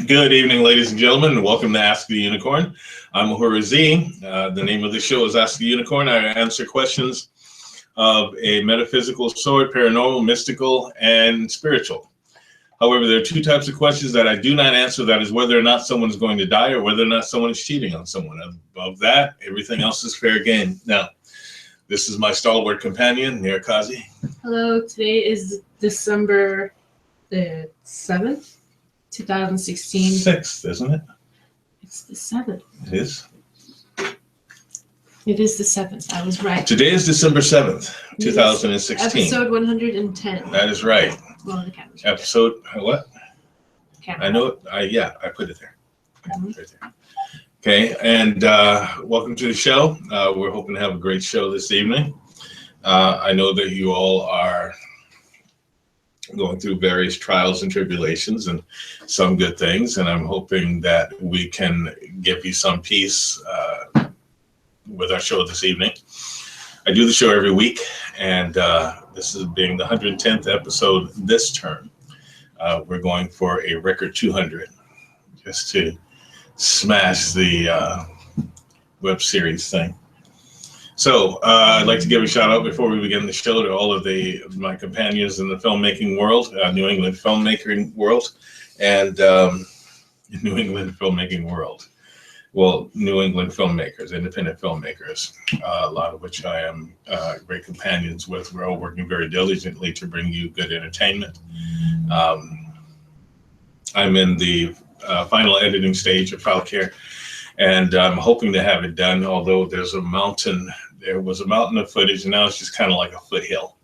Good evening, ladies and gentlemen, and welcome to Ask the Unicorn. I'm Uhura Z. The name of the show is Ask the Unicorn. I answer questions of a metaphysical sort, paranormal, mystical, and spiritual. However, there are two types of questions that I do not answer. That is whether or not someone is going to die or whether or not someone is cheating on someone. Above that, everything else is fair game. Now, this is my stalwart companion, Nirakazi. Hello, today is December the 7th, 2016. 6th, isn't it? It's the 7th. It is. It is the 7th. I was right. Today is December 7th, 2016. Episode 110. That is right. Well, the camera's Episode, what? camera. I know it. I put it there. Mhm. Right there. Okay, and welcome to the show. We're hoping to have a great show this evening. I know that you all are going through various trials and tribulations and some good things, and I'm hoping that we can give you some peace with our show this evening. I do the show every week, and this is being the 110th episode this term. We're going for a record 200, just to smash the web series thing. So I'd like to give a shout out before we begin the show to all of my companions in the filmmaking world, New England filmmaking world, and New England filmmaking world. Well, New England filmmakers, independent filmmakers, a lot of which I am great companions with. We're all working very diligently to bring you good entertainment. I'm in the final editing stage of File Care, and I'm hoping to have it done, although there was a mountain of footage, and now it's just kind of like a foothill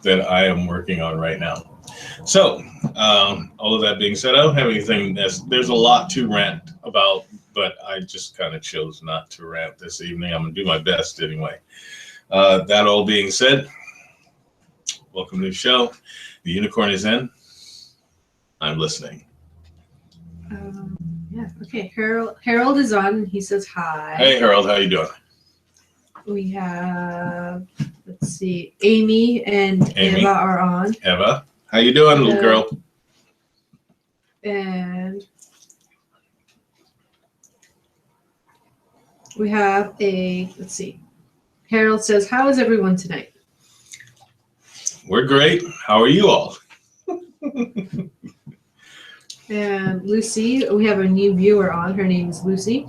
that I am working on right now. So, all of that being said, I don't have anything there's a lot to rant about, but I just kind of chose not to rant this evening. I'm going to do my best anyway. That all being said, welcome to the show. The unicorn is in. I'm listening. Yeah, okay. Harold is on. He says hi. Hey, Harold, how you doing? We have, let's see, Amy and Eva are on. Eva, how you doing, little girl? And we have let's see. Harold says, how is everyone tonight? We're great. How are you all? And Lucy, we have a new viewer on. Her name is Lucy.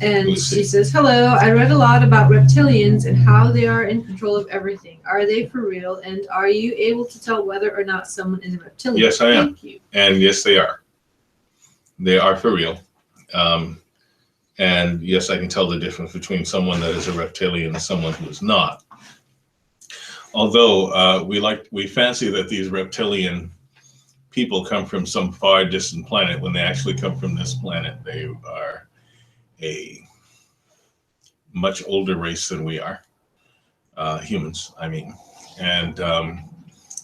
And Lucy. She says, hello, I read a lot about reptilians and how they are in control of everything. Are they for real? And are you able to tell whether or not someone is a reptilian? Yes, I am. Thank you. And yes, they are. They are for real. And yes, I can tell the difference between someone that is a reptilian and someone who is not. Although we fancy that these reptilian people come from some far distant planet, when they actually come from this planet, they are a much older race than we are, humans, I mean, and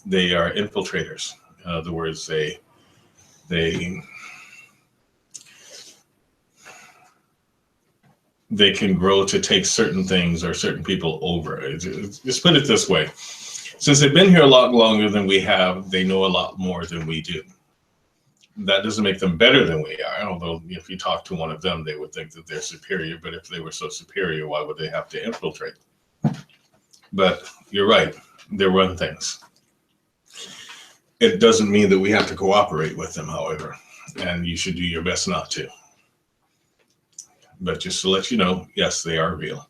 they are infiltrators. In other words, they can grow to take certain things or certain people over. Just put it this way. Since they've been here a lot longer than we have, they know a lot more than we do. That doesn't make them better than we are, although if you talk to one of them, they would think that they're superior. But if they were so superior, why would they have to infiltrate? But you're right, they run things. It doesn't mean that we have to cooperate with them, however, and you should do your best not to. But just to let you know, yes, they are real.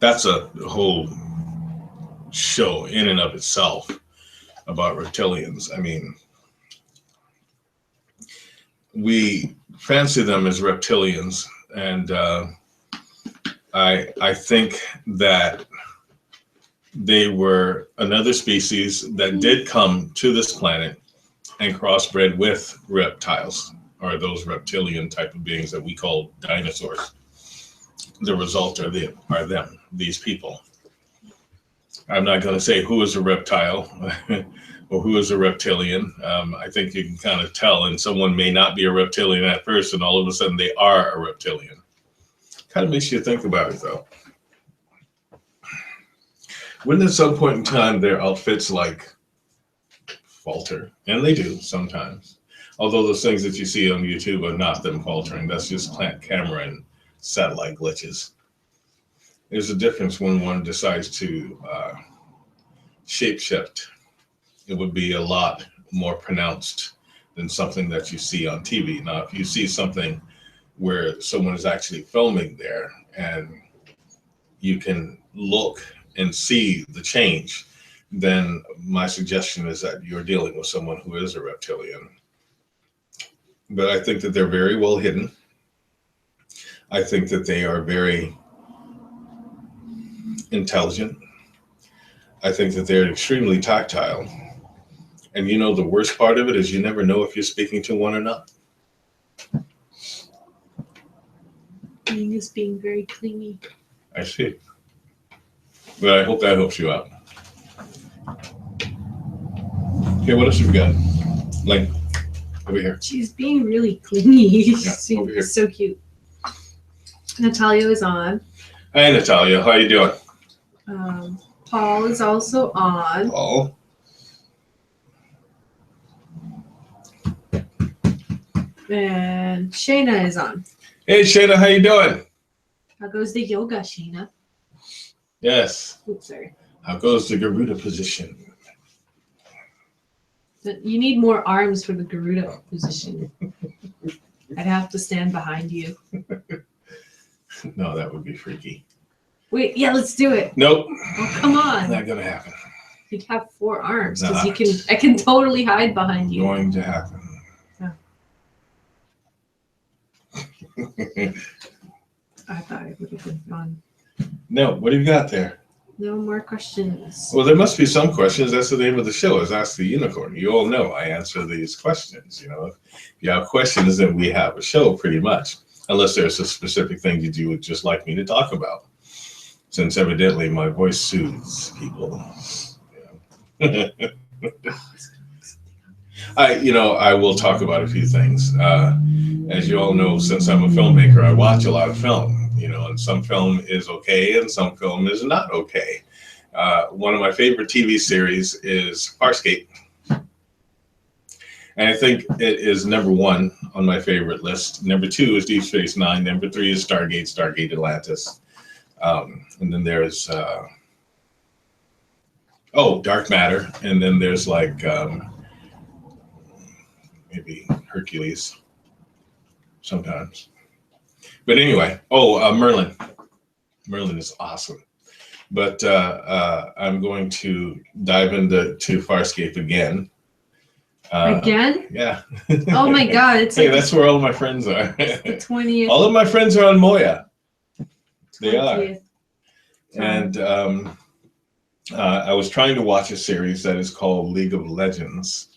That's a whole show in and of itself about reptilians. I mean, we fancy them as reptilians, and I think that they were another species that did come to this planet and crossbred with reptiles, or those reptilian type of beings that we call dinosaurs. The result are them, these people. I'm not going to say who is a reptile or who is a reptilian. I think you can kind of tell, and someone may not be a reptilian at first, and all of a sudden they are a reptilian. Kind of makes you think about it, though. Wouldn't at some point in time their outfits like falter, and they do sometimes. Although those things that you see on YouTube are not them faltering. That's just camera and satellite glitches. There's a difference when one decides to shapeshift. It would be a lot more pronounced than something that you see on TV. Now, if you see something where someone is actually filming there and you can look and see the change, then my suggestion is that you're dealing with someone who is a reptilian. But I think that they're very well hidden. I think that they are very intelligent. I think that they're extremely tactile. And you know, the worst part of it is you never know if you're speaking to one or not. Being is being very clingy. I see. But I hope that helps you out. Okay, what else have we got? Like, over here. She's being really clingy. She's over here. so cute. Natalia is on. Hi, Natalia. How you doing? Paul is also on. Paul. And Shayna is on. Hey, Shayna, how you doing? How goes the yoga, Shayna? Yes. Oops, sorry. How goes the Garuda position? You need more arms for the Garuda position. I'd have to stand behind you. No, that would be freaky. Wait, yeah, let's do it. Nope. Oh, come on. Not gonna happen. You'd have 4 arms Nah. because I can totally hide behind you. Going to happen. I thought it would have been fun. No, what have you got there? No more questions. Well, there must be some questions. That's the name of the show, is Ask the Unicorn. You all know I answer these questions. You know, if you have questions, then we have a show pretty much, unless there's a specific thing that you would just like me to talk about, since evidently my voice soothes people. Yeah. I will talk about a few things. As you all know, since I'm a filmmaker, I watch a lot of film. And some film is okay and some film is not okay. One of my favorite TV series is Farscape. And I think it is number 1 on my favorite list. Number 2 is Deep Space Nine. Number 3 is Stargate Atlantis. And then there's, Dark Matter. And then there's like, maybe Hercules sometimes. But anyway, Merlin. Merlin is awesome. But I'm going to dive into Farscape again. Again? Yeah. Oh my God! It's Hey, like that's where all my friends are. the 20th. All of my friends are on Moya. They are. 20th. And I was trying to watch a series that is called League of Legends.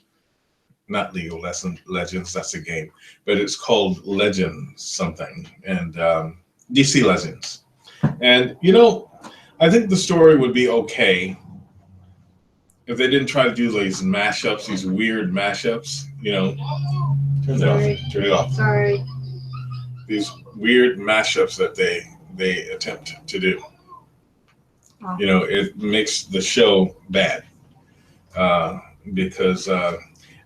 Not League of Legends, that's a game, but it's called Legends something, and DC Legends. And, I think the story would be okay if they didn't try to do these mashups, these weird mashups, Turn it off. Sorry. These weird mashups that they attempt to do. Oh. It makes the show bad because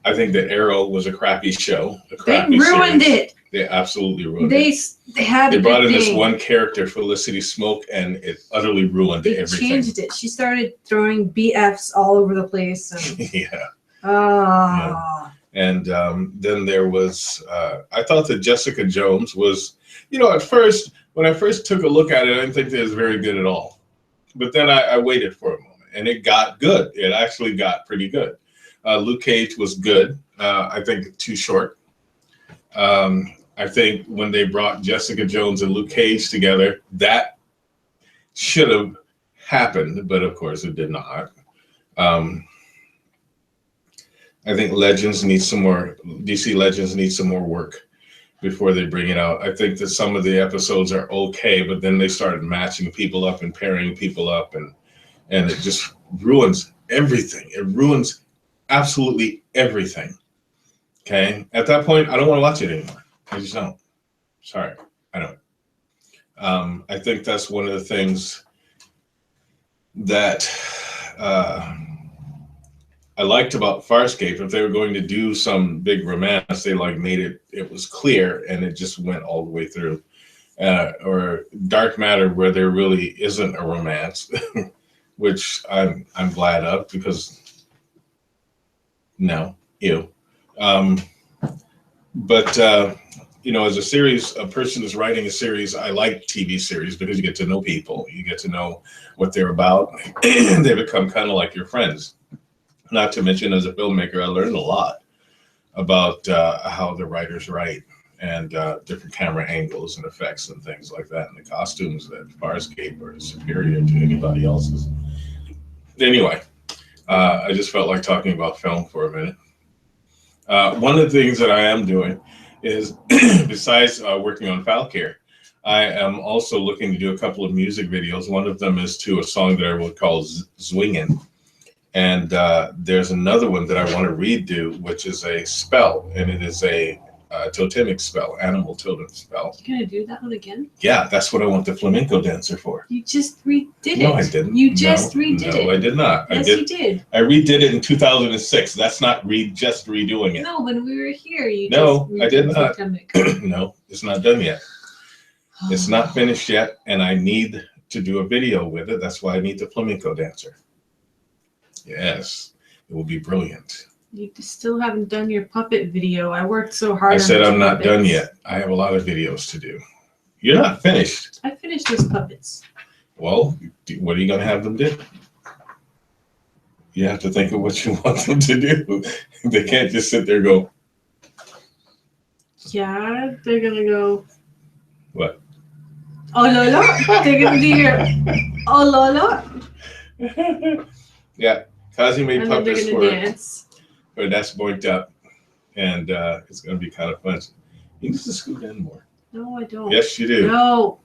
I think that Arrow was a crappy show. They ruined it. They absolutely ruined it. They brought in this one character, Felicity Smoke, and it utterly ruined everything. They changed it. She started throwing BFs all over the place. And... Yeah. Yeah. And then there was, I thought that Jessica Jones was, at first, when I first took a look at it, I didn't think it was very good at all. But then I waited for a moment, and it got good. It actually got pretty good. Luke Cage was good. I think too short. I think when they brought Jessica Jones and Luke Cage together, that should have happened, but of course it did not. I think Legends needs some more, DC Legends needs some more work before they bring it out. I think that some of the episodes are okay, but then they started matching people up and pairing people up, and it just ruins everything. It ruins absolutely everything. Okay? At that point, I don't want to watch it anymore. I just don't. Sorry, I don't. I think that's one of the things that I liked about Farscape, if they were going to do some big romance, they like made it was clear and it just went all the way through. Or Dark Matter, where there really isn't a romance, which I'm glad of, because no, ew. But as a person is writing a series, I like TV series because you get to know people, you get to know what they're about, and they become kind of like your friends. Not to mention, as a filmmaker, I learned a lot about how the writers write, and different camera angles and effects and things like that. And the costumes at Farscape are superior to anybody else's. Anyway, I just felt like talking about film for a minute. One of the things that I am doing is, besides working on Falcare, I am also looking to do a couple of music videos. One of them is to a song that I would call Zwingin'. And there's another one that I want to redo, which is a spell, and it is a totemic spell, animal totem spell. You gonna do that one again? Yeah, that's what I want the flamenco dancer for. You just redid it. No, I didn't. You just redid it. No, I did not. Yes, you did. I redid it in 2006. That's not just redoing it. No, when we were here, you No, just I did not. Totemic. No, it's not done yet. It's not finished yet, and I need to do a video with it. That's why I need the flamenco dancer. Yes, it will be brilliant. You still haven't done your puppet video. I worked so hard. I said I'm not puppets. done yet. I have a lot of videos to do. You're not finished. I finished those puppets. Well, what are you going to have them do? You have to think of what you want them to do. They can't just sit there and go. Yeah, they're going to go. What? Oh, la, la. They're going to do your oh, la, la. Yeah, Kazi made And then they're puppets going to dance. for That's Boinked Up, and it's going to be kind of fun. You need to scoot in more. No, I don't. Yes, you do. No.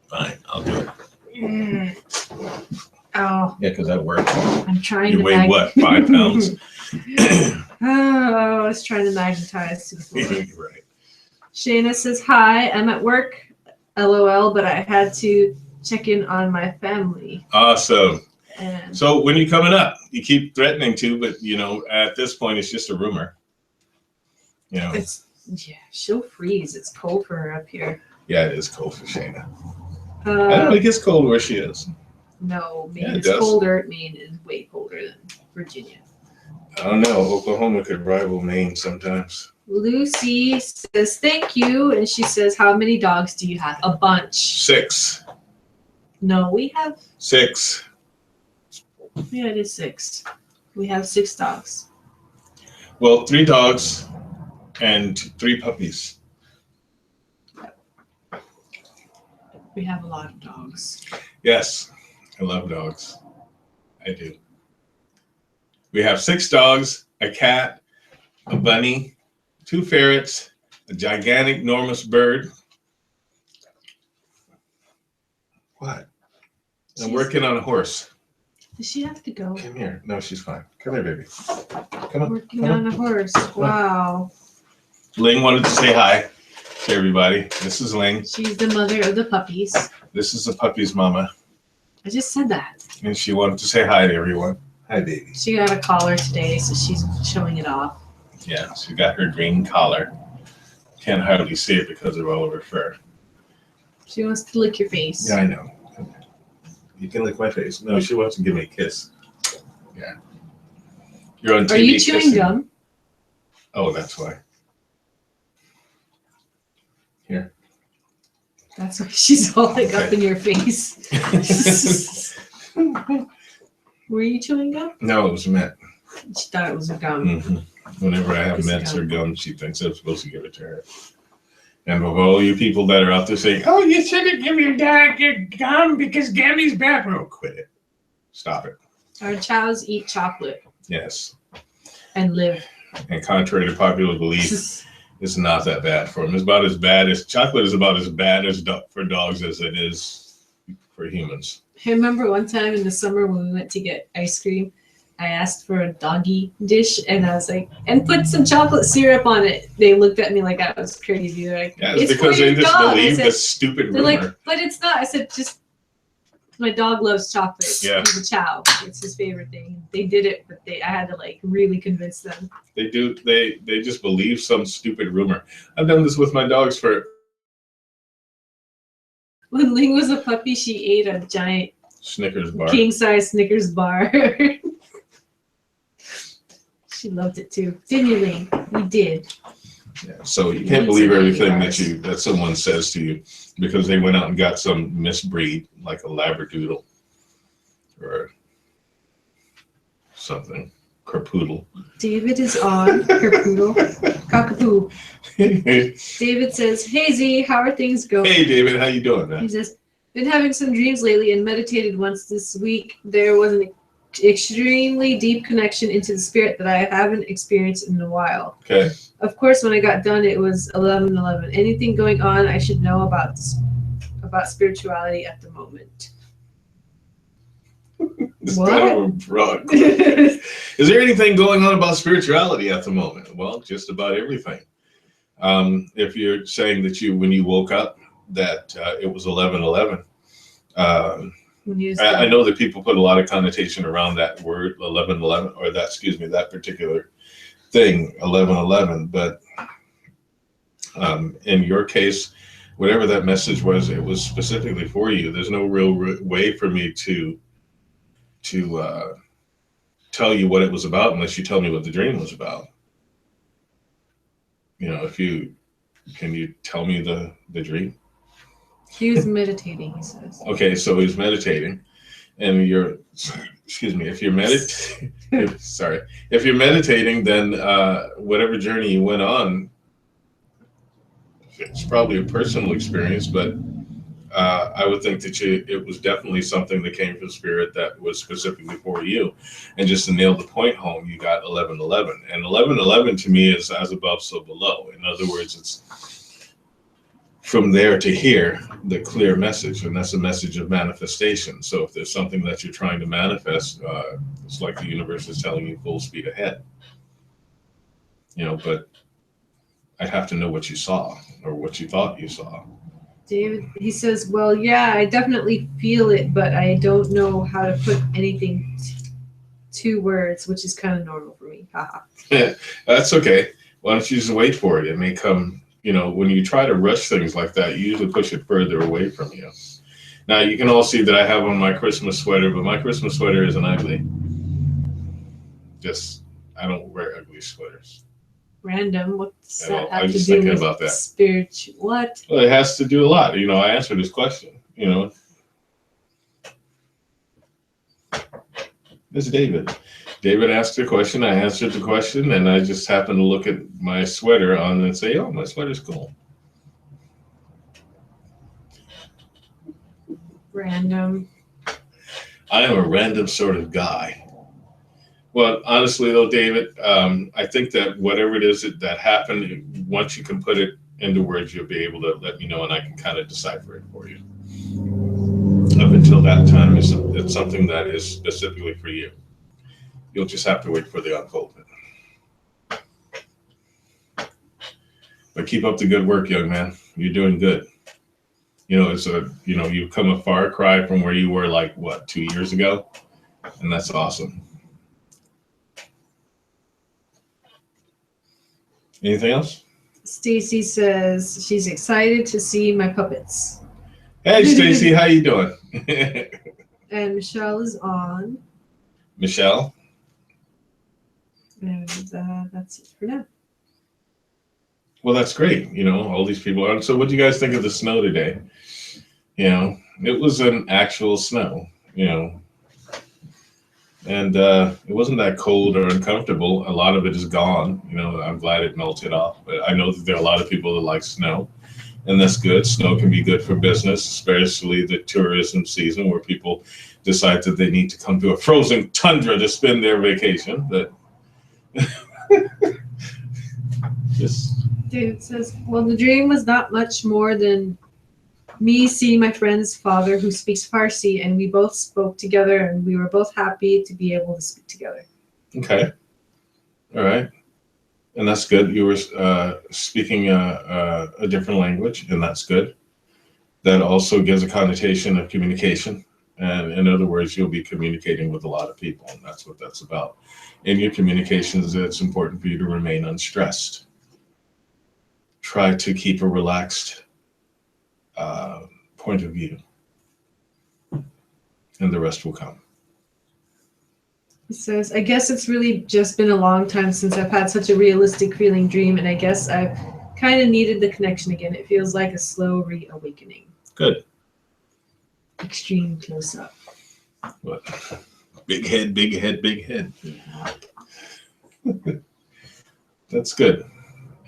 Fine, I'll do it. Oh. Yeah, because that works. I'm trying You to weigh what, 5 pounds? I was trying to magnetize to the floor. Right. Shayna says, hi, I'm at work, LOL, but I had to check in on my family. Awesome. And So when you're coming up, you keep threatening to, but at this point, it's just a rumor. it's, yeah, she'll freeze. It's cold for her up here. Yeah, it is cold for Shayna. I don't know, it gets cold where she is. No, Maine Yeah, it is does. colder. Maine is way colder than Virginia. I don't know. Oklahoma could rival Maine sometimes. Lucy says, thank you. And she says, how many dogs do you have? A bunch. 6. No, we have, 6. yeah, it is 6. We have 6 dogs. Well, 3 dogs and 3 puppies. We have a lot of dogs. Yes, I love dogs. I do. We have 6 dogs, a cat, a bunny, 2 ferrets, a gigantic, enormous bird. What? I'm working on a horse. Does she have to go? Come here. No, she's fine. Come here, baby. Come on. Working Come on a horse. Wow. Ling wanted to say hi to everybody. This is Ling. She's the mother of the puppies. This is the puppy's mama. I just said that. And she wanted to say hi to everyone. Hi, baby. She got a collar today, so she's showing it off. Yeah, she got her green collar. Can't hardly see it because of all of her fur. She wants to lick your face. Yeah, I know. You can lick my face. No, she wants to give me a kiss. Yeah. You're on TV. Are you chewing kissing. gum? Oh, that's why. Here. That's why she's all like up in your face. Were you chewing gum? No, it was mint. She thought it was a gum. Hmm. Whenever I have It's mints or gum. gum, she thinks I'm supposed to give it to her. And of all you people that are out there saying, oh, you shouldn't give your dog your gum because gammy's bad. Oh, quit it. Stop it. Our chows eat chocolate Yes. and live. And contrary to popular belief, it's not that bad for them. It's about as bad as chocolate is about as bad as for dogs as it is for humans. I remember one time in the summer when we went to get ice cream, I asked for a doggy dish and I was like, and put some chocolate syrup on it. They looked at me like I was crazy. They're like, Yeah, it's because for they your just dog. I believe said, this stupid they're rumor. like, but it's not. I said, just My dog loves chocolate. Yeah. He's a chow. It's his favorite thing. They did it, but I had to like really convince them. They do. They just believe some stupid rumor. I've done this with my dogs for. When Ling was a puppy, she ate a giant Snickers bar. king size Snickers bar. She loved it too. Didn't you, Ling? You did. Yeah, so you can't believe everything that someone says to you because they went out and got some misbreed like a Labradoodle or something. Kerpoodle. David is on. Kerpoodle. Cockapoo. David says, "Hey Z, how are things going?" Hey David, how you doing, man? He says, "Been having some dreams lately and meditated once this week. There was an extremely deep connection into the spirit that I haven't experienced in a while. Okay. Of course, when I got done, it was 11:11. Anything going on I should know about spirituality at the moment?" It's What? kind of a broad question. Is there anything going on about spirituality at the moment? Well, just about everything. If you're saying that when you woke up, that it was 11:11. I know that people put a lot of connotation around that word 11:11 or that particular thing 11:11. But in your case, whatever that message was, it was specifically for you. There's no real way for me to tell you what it was about unless you tell me what the dream was about. You know, can you tell me the dream? He was meditating, he says. Okay, so he's meditating, and if you're meditating, then whatever journey you went on, it's probably a personal experience, but I would think that it was definitely something that came from spirit that was specifically for you. And just to nail the point home, you got 11:11, and 11:11 to me is as above, so below. In other words, it's from there to here, the clear message, and that's a message of manifestation. So if there's something that you're trying to manifest, it's like the universe is telling you full speed ahead. You know, but I'd have to know what you saw or what you thought you saw. David, he says, "Well, yeah, I definitely feel it, but I don't know how to put anything to words, which is kind of normal for me." Haha. Yeah, that's okay. Why don't you just wait for it? It may come. You know, when you try to rush things like that, you usually push it further away from you. Now, you can all see that I have on my Christmas sweater, but my Christmas sweater isn't ugly. I don't wear ugly sweaters. Random. What's that I have was to just do thinking with about that. spiritual? What? Well, it has to do a lot. You know, I answered this question. You know, it's David. David asked a question, I answered the question, and I just happened to look at my sweater on and say, "Oh, my sweater's cool." Random. I am a random sort of guy. Well, honestly, though, David, I think that whatever it is that happened, once you can put it into words, you'll be able to let me know, and I can kind of decipher it for you. Up until that time, it's something that is specifically for you. You'll just have to wait for the unfoldment. But keep up the good work, young man. You're doing good. You know, you've come a far cry from where you were 2 years ago, and that's awesome. Anything else? Stacy says she's excited to see my puppets. Hey, Stacy, how you doing? And Michelle is on. Michelle? And that's it for now. Well, that's great. You know, all these people are. So what do you guys think of the snow today? You know, it was an actual snow, you know. And it wasn't that cold or uncomfortable. A lot of it is gone. You know, I'm glad it melted off. But I know that there are a lot of people that like snow. And that's good. Snow can be good for business, especially the tourism season where people decide that they need to come to a frozen tundra to spend their vacation. But David says, "Well, the dream was not much more than me seeing my friend's father who speaks Farsi, and we both spoke together, and we were both happy to be able to speak together." Okay. All right. And that's good. You were speaking a different language, and that's good. That also gives a connotation of communication. And in other words, you'll be communicating with a lot of people, and that's what that's about. In your communications, it's important for you to remain unstressed. Try to keep a relaxed point of view, and the rest will come. He says, I guess it's really just been a long time since I've had such a realistic feeling dream, and I guess I've kind of needed the connection again. It feels like a slow reawakening. Good. Extreme close up. What? Big head, big head, big head. Yeah. That's good.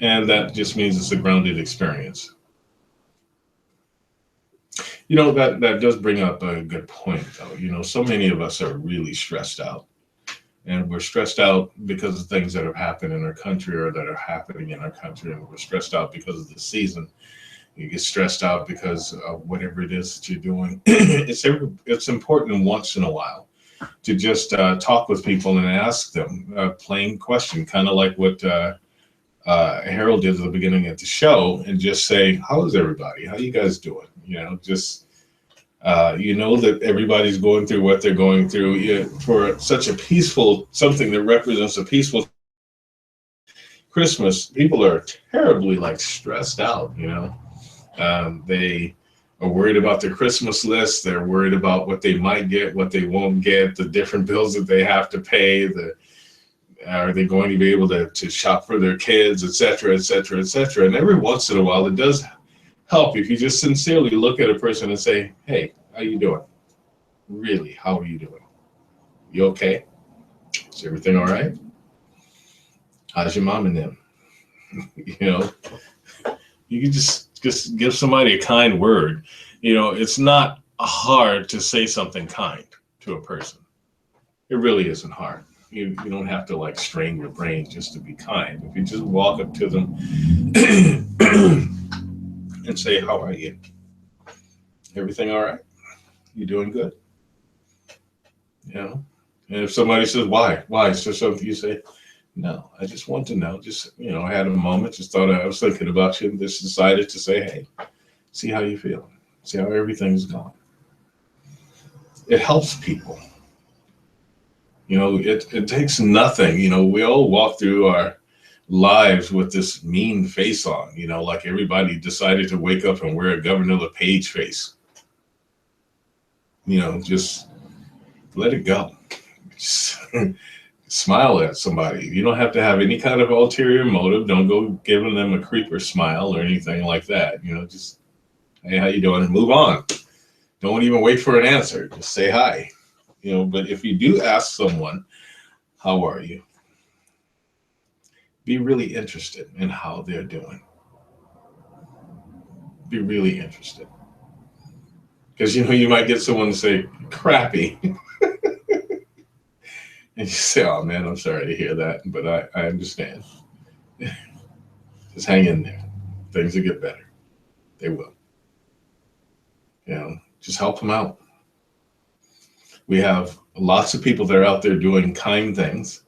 And that just means it's a grounded experience. You know, that does bring up a good point, though. You know, so many of us are really stressed out. And we're stressed out because of things that have happened in our country or that are happening in our country. And we're stressed out because of the season. You get stressed out because of whatever it is that you're doing. It's important once in a while to just talk with people and ask them a plain question, kind of like what Harold did at the beginning of the show, and just say, how is everybody? How you guys doing? You know, just, you know that everybody's going through what they're going through. Yeah, for such a peaceful, something that represents a peaceful Christmas, people are terribly like stressed out, you know. They are worried about their Christmas list. They're worried about what they might get, what they won't get, the different bills that they have to pay. Are they going to be able to shop for their kids, et cetera, et cetera, et cetera. And every once in a while, it does help if you just sincerely look at a person and say, hey, how you doing? Really, how are you doing? You okay? Is everything all right? How's your mom and them? You know, you can just give somebody a kind word. You know, it's not hard to say something kind to a person. It really isn't hard. You don't have to like strain your brain just to be kind. If you just walk up to them and say, how are you? Everything all right? You doing good? You know? And if somebody says, why? Is there something you say? No, I just want to know. Just, you know, I had a moment, just thought I was thinking about you and just decided to say, hey, see how you feel. See how everything's going. It helps people. You know, it takes nothing. You know, we all walk through our lives with this mean face on, you know, like everybody decided to wake up and wear a Governor LePage face. You know, just let it go. Just smile at somebody. You don't have to have any kind of ulterior motive. Don't go giving them a creeper smile or anything like that. You know, just, hey, how you doing? And move on. Don't even wait for an answer. Just say hi. You know, but if you do ask someone, how are you? Be really interested in how they're doing. Be really interested. Because, you know, you might get someone to say, crappy. And you say, oh, man, I'm sorry to hear that, but I understand. Just hang in there. Things will get better. They will. You know, just help them out. We have lots of people that are out there doing kind things.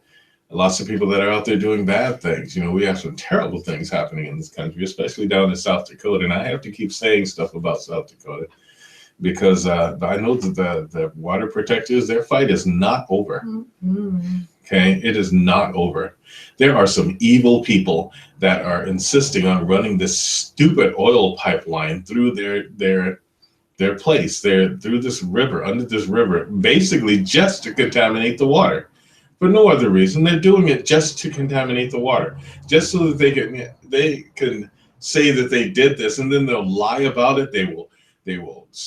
Lots of people that are out there doing bad things. You know, we have some terrible things happening in this country, especially down in South Dakota. And I have to keep saying stuff about South Dakota because I know that the water protectors, their fight is not over. Mm-hmm. Okay, it is not over. There are some evil people that are insisting on running this stupid oil pipeline through their place, through this river, under this river, basically just to contaminate the water. For no other reason. They're doing it just to contaminate the water, just so that they can say that they did this, and then they'll lie about it. They will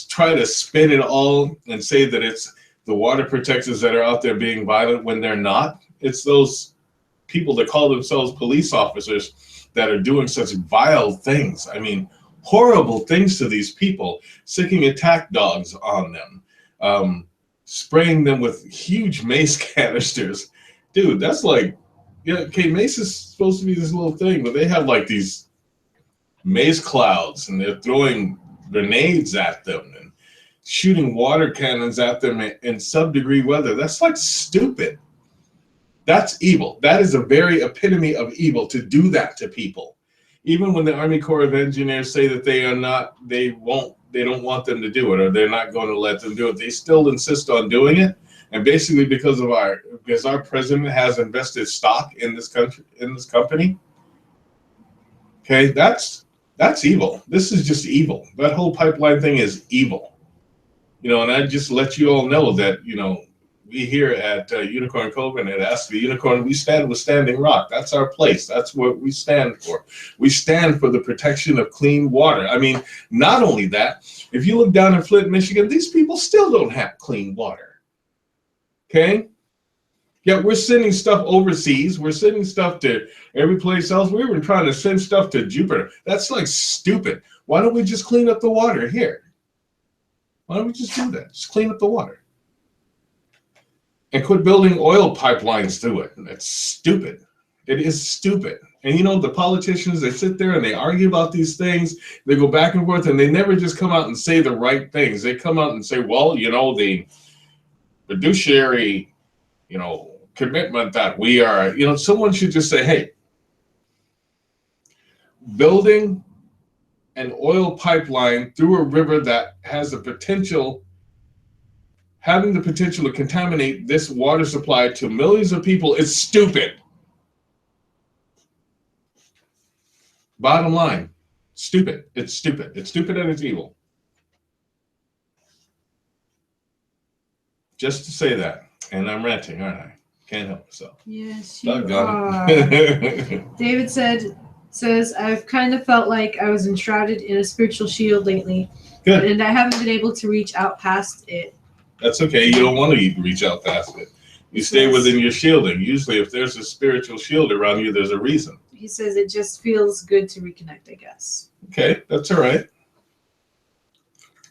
try to spin it all and say that it's the water protectors that are out there being violent when they're not. It's those people that call themselves police officers that are doing such vile things. I mean, horrible things to these people, sicking attack dogs on them, spraying them with huge mace canisters. Dude, that's like, yeah, okay, mace is supposed to be this little thing, but they have like these mace clouds and they're throwing grenades at them and shooting water cannons at them in sub-degree weather. That's like stupid. That's evil. That is a very epitome of evil, to do that to people. even when the Army Corps of Engineers say that they don't want them to do it, or they're not going to let them do it, they still insist on doing it. And basically because our president has invested stock in this country, in this company. Okay, that's evil. This is just evil. That whole pipeline thing is evil. And I just let you all know that, we here at Unicorn Cove and at Ask the Unicorn, we stand with Standing Rock. That's our place. That's what we stand for. We stand for the protection of clean water. I mean, not only that, if you look down in Flint, Michigan, these people still don't have clean water. Okay? Yeah, we're sending stuff overseas. We're sending stuff to every place else. We're even trying to send stuff to Jupiter. That's like stupid. Why don't we just clean up the water here? Why don't we just do that? Just clean up the water. And quit building oil pipelines through it. That's stupid. It is stupid. And the politicians, they sit there and they argue about these things. They go back and forth and they never just come out and say the right things. They come out and say, well, the fiduciary, commitment that we are, someone should just say, hey, building an oil pipeline through a river that has having the potential to contaminate this water supply to millions of people is stupid. Bottom line, stupid. It's stupid. It's stupid and it's evil. Just to say that. And I'm ranting, aren't I? Can't help myself. Yes, you are. David says, I've kind of felt like I was enshrouded in a spiritual shield lately. Good. And I haven't been able to reach out past it. That's okay. You don't want to reach out past it. You stay within your shielding. Usually if there's a spiritual shield around you, there's a reason. He says it just feels good to reconnect, I guess. Okay, that's all right.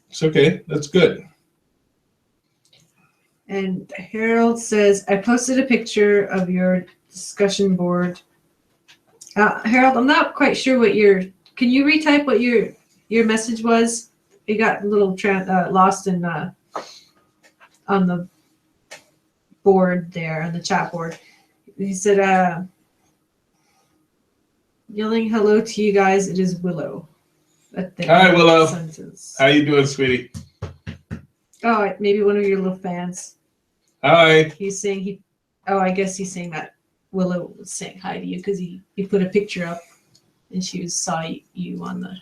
It's okay. That's good. And Harold says, I posted a picture of your discussion board. Harold, I'm not quite sure can you retype what your message was? It got a little lost in on the board there, on the chat board. He said, yelling hello to you guys, it is Willow. Hi, Willow. Sentence. How you doing, sweetie? Oh, maybe one of your little fans. Hi. He's saying I guess he's saying that Willow was saying hi to you because he put a picture up and she saw you on the...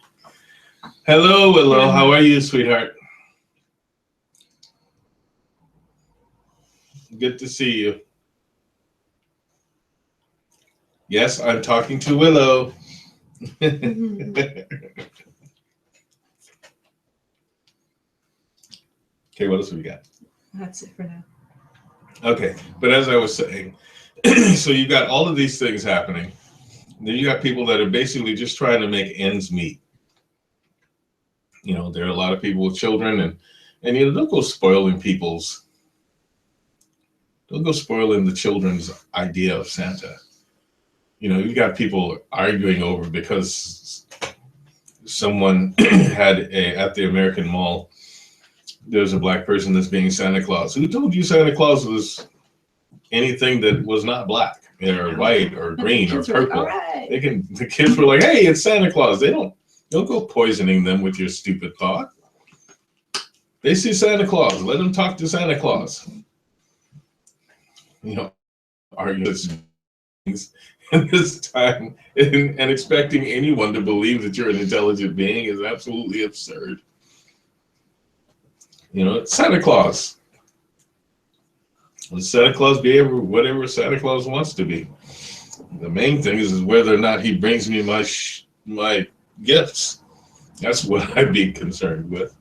Hello, Willow. How are you, sweetheart? Good to see you. Yes, I'm talking to Willow. Okay, what else have we got? That's it for now. Okay, but as I was saying, so you've got all of these things happening. Then you got people that are basically just trying to make ends meet. There are a lot of people with children, and don't go spoiling the children's idea of Santa. You got people arguing over because someone had at the American Mall, there's a black person that's being Santa Claus. Who told you Santa Claus was anything that was not black or white or green or purple? Right. The kids were like, hey, it's Santa Claus. Don't go poisoning them with your stupid thought. They see Santa Claus. Let them talk to Santa Claus. Argue things in this time and expecting anyone to believe that you're an intelligent being is absolutely absurd. It's Santa Claus. Let Santa Claus be whatever Santa Claus wants to be. The main thing is whether or not he brings me my gifts. That's what I'd be concerned with.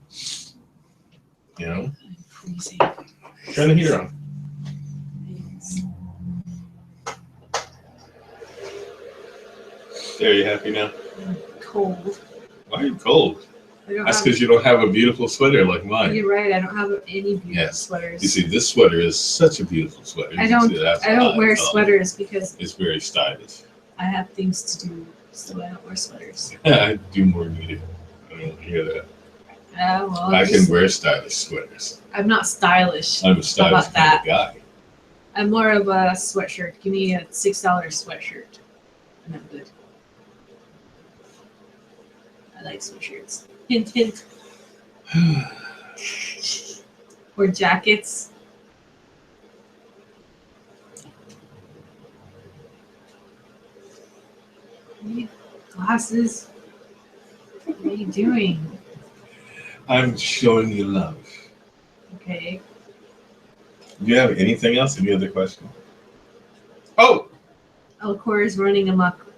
Turn the heater on. There, you happy now? I'm cold. Why are you cold? That's because you don't have a beautiful sweater like mine. You're right. I don't have any beautiful sweaters. You see, this sweater is such a beautiful sweater. I don't wear sweaters because it's very stylish. I have things to do, so I don't wear sweaters. I do more than you do. I don't hear that. Well, I can wear stylish sweaters. I'm not stylish. I'm a stylish kind of guy. I'm more of a sweatshirt. Give me a $6 sweatshirt, and I'm good. I like sweatshirts. Hint, hint. Or jackets. Need glasses. What are you doing? I'm showing you love. Okay. Do you have anything else? Any other question? Oh! Alcor is running amok.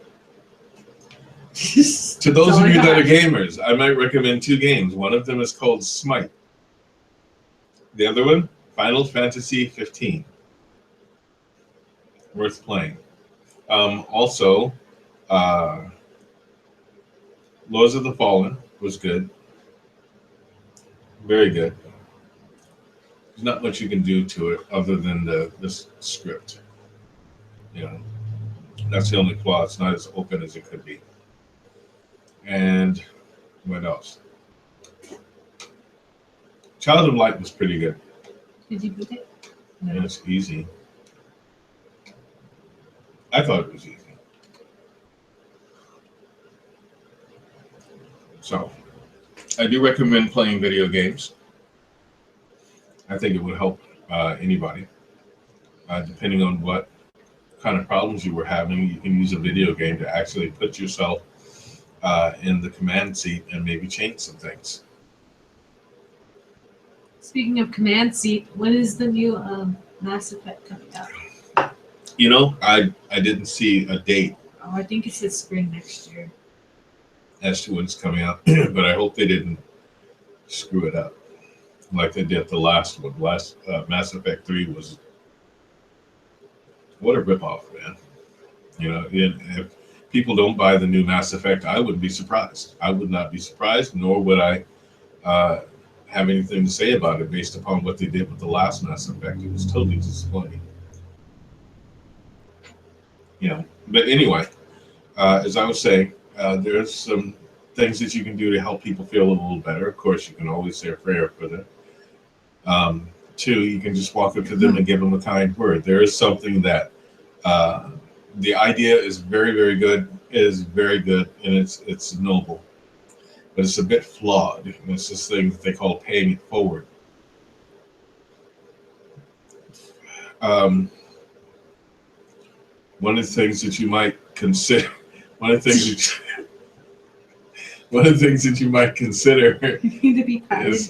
To those of you that are gamers, I might recommend 2 games. One of them is called Smite. The other one, Final Fantasy 15. Worth playing. Also, Lords of the Fallen was good. Very good. There's not much you can do to it other than this script. You know, that's the only flaw. It's not as open as it could be. And what else? Child of Light was pretty good. Did you beat it? No. And it's easy. I thought it was easy. So, I do recommend playing video games. I think it would help anybody. Depending on what kind of problems you were having, you can use a video game to actually put yourself in the command seat and maybe change some things. Speaking of command seat, when is the new Mass Effect coming out? You know, I didn't see a date Oh, I think it says spring next year. as to when it's coming out, but I hope they didn't screw it up like they did the last one. Last Mass Effect 3 was what a ripoff, man. You know, if people don't buy the new Mass Effect, I wouldn't be surprised. I would not be surprised, nor would I have anything to say about it based upon what they did with the last Mass Effect. It was totally disappointing. You know, but anyway, as I was saying, there's some things that you can do to help people feel a little better. Of course, you can always say a prayer for them. 2, you can just walk up to them and give them a kind word. There is something that the idea is very, very good. It is very good, and it's noble, but it's a bit flawed. And it's this thing that they call paying it forward. One of the things that you might consider. One of the things that you might consider You need to be kind. is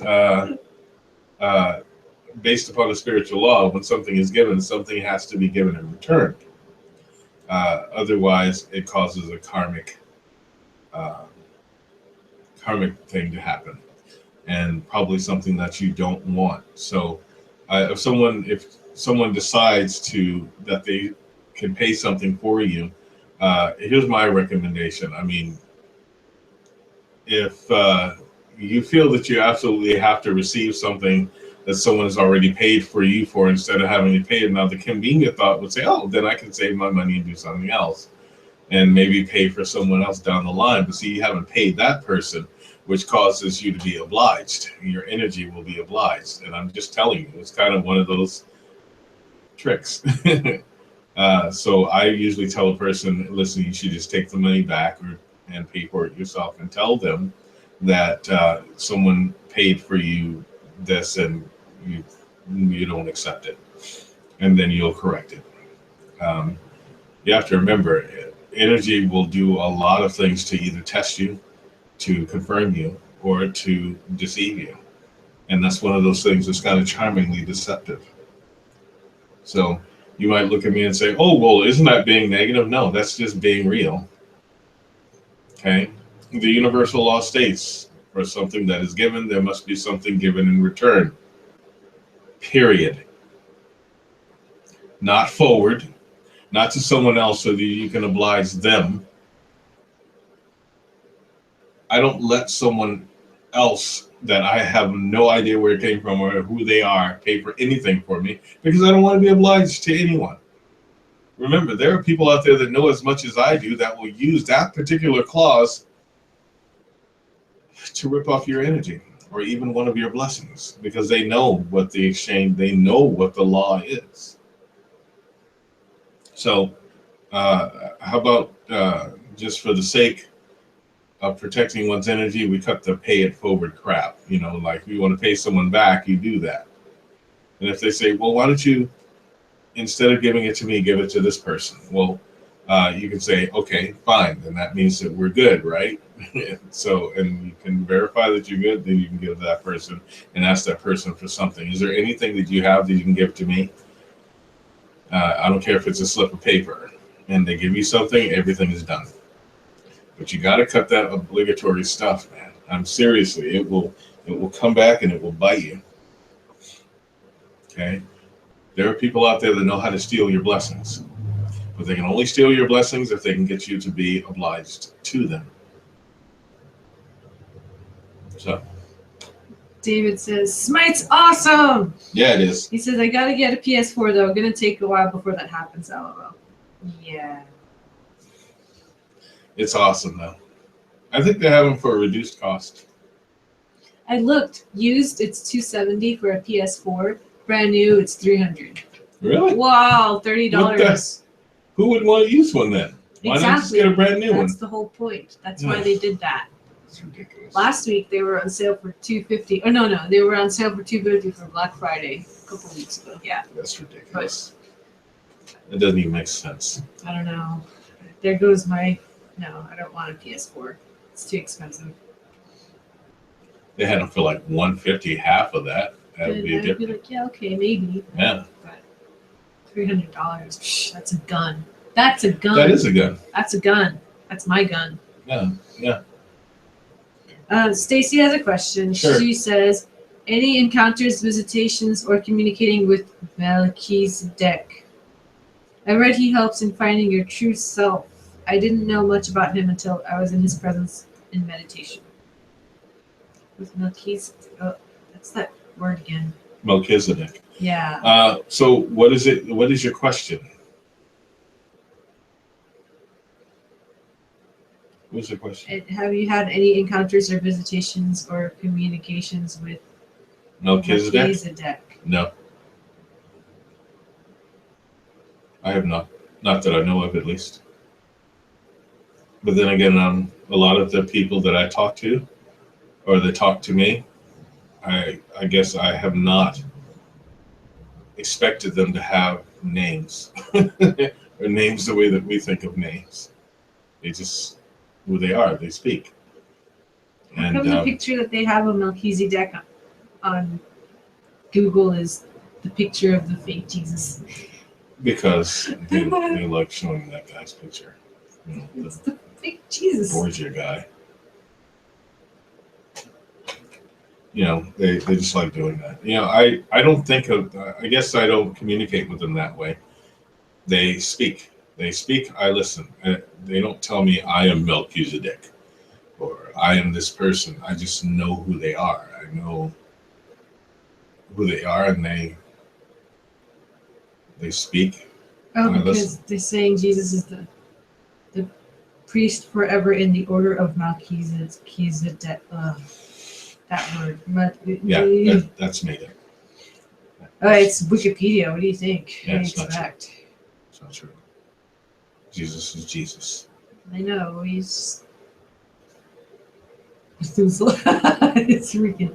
based upon the spiritual law. When something is given, something has to be given in return. Otherwise, it causes a karmic thing to happen, and probably something that you don't want. So, if someone decides that they can pay something for you, here's my recommendation. I mean, if you feel that you absolutely have to receive something that someone has already paid for you for instead of having to pay it, now the convenient thought would say, oh, then I can save my money and do something else and maybe pay for someone else down the line. But see, you haven't paid that person, which causes you to be obliged. Your energy will be obliged. And I'm just telling you, it's kind of one of those tricks. So I usually tell a person, listen, you should just take the money back and pay for it yourself, and tell them that someone paid for you this and you don't accept it, and then you'll correct it. You have to remember, energy will do a lot of things to either test you, to confirm you, or to deceive you, and that's one of those things that's kind of charmingly deceptive. So you might look at me and say, oh, well, isn't that being negative? No, that's just being real. Okay, the universal law states, for something that is given, there must be something given in return. Period. Not forward, not to someone else so that you can oblige them. I don't let someone else that I have no idea where it came from or who they are pay for anything for me, because I don't want to be obliged to anyone. Remember, there are people out there that know as much as I do that will use that particular clause to rip off your energy or even one of your blessings, because they know what the exchange, they know what the law is. So how about just for the sake of protecting one's energy, we cut the pay it forward crap. You know, like you want to pay someone back, you do that. And if they say, well, why don't you, instead of giving it to me, give it to this person? Well, you can say, okay, fine. Then that means that we're good, right? So, and you can verify that you're good, then you can give to that person and ask that person for something. Is there anything that you have that you can give to me? I don't care if it's a slip of paper. And they give you something, everything is done. But you got to cut that obligatory stuff, man. I'm seriously, it will come back and it will bite you. Okay? There are people out there that know how to steal your blessings. But they can only steal your blessings if they can get you to be obliged to them. So David says, Smite's awesome! yeah, it is. He says, I gotta get a PS4 though. Gonna take a while before that happens, LOL. Yeah. It's awesome though. I think they have them for a reduced cost. I looked. Used, it's $270 for a PS4. Brand new, it's $300. Really? Wow, $30. Who would want to use one then? Why not just get a brand new one? That's the whole point. That's why they did that. It's ridiculous. Last week they were on sale for $250. Oh no, they were on sale for $250 for Black Friday a couple weeks ago. Yeah. That's ridiculous. It doesn't even make sense. I don't know. There goes my. No, I don't want a PS4. It's too expensive. They had them for like $150, half of that. That would be a I'd be difference. like, yeah, okay, maybe. Yeah. But $300. That's a gun. That's a gun. That is a gun. That's a gun. That's my gun. Yeah. Stacy has a question. Sure. She says, any encounters, visitations, or communicating with Melchizedek? I read he helps in finding your true self. I didn't know much about him until I was in his presence in meditation. With Melchizedek. Oh, that's that word again. Melchizedek. Yeah. So what is it? What is your question? What's the question? Have you had any encounters or visitations or communications with Melchizedek? No. I have not. Not that I know of, at least. But then again, a lot of the people that I talk to, or that talk to me, I guess I have not expected them to have names, or names the way that we think of names. They just, who they are, they speak. How come the picture that they have of Melchizedek on Google is the picture of the fake Jesus? Because they like showing that guy's picture. You know, it's the fake Jesus. Borgia guy. You know, they just like doing that. You know, I don't think of, I guess I don't communicate with them that way. They speak. I listen. They don't tell me I am Melchizedek or I am this person. I just know who they are. I know who they are, and they speak. Oh, because they're saying Jesus is the priest forever in the order of Melchizedek. That word. Yeah, that's made it. It's Wikipedia. What do you think? Yeah, it's not true. It's not true. Jesus is Jesus. I know. He's it's freaking.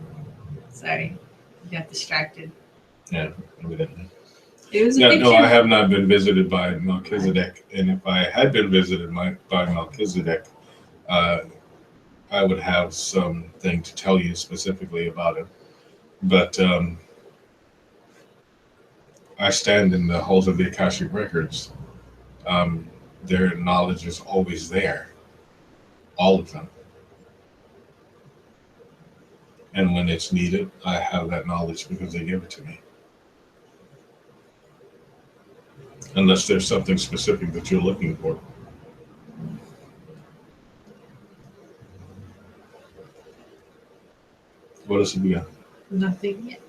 Sorry, I got distracted. Yeah, evidently. It was a yeah, picture. No, I have not been visited by Melchizedek, and if I had been visited by Melchizedek, I would have something to tell you specifically about him. But I stand in the halls of the Akashic Records. Their knowledge is always there, all of them. And when it's needed, I have that knowledge because they give it to me. Unless there's something specific that you're looking for. What else have we got? Nothing yet.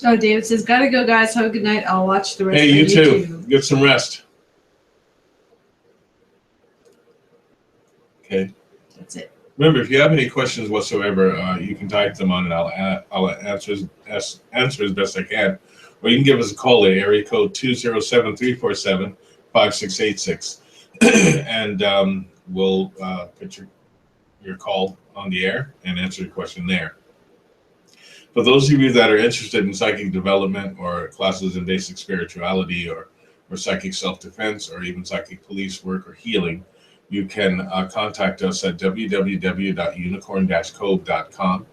Oh, David says, gotta go, guys. Have a good night. I'll watch the rest Hey, of you YouTube. too. Get some rest. Okay. That's it. Remember, if you have any questions whatsoever, you can type them on, and I'll answer as best I can. Or you can give us a call at area code 207-347-5787. 5686. And we'll put your call on the air and answer your question there. For those of you that are interested in psychic development or classes in basic spirituality or psychic self-defense or even psychic police work or healing, you can contact us at www.unicorn-cove.com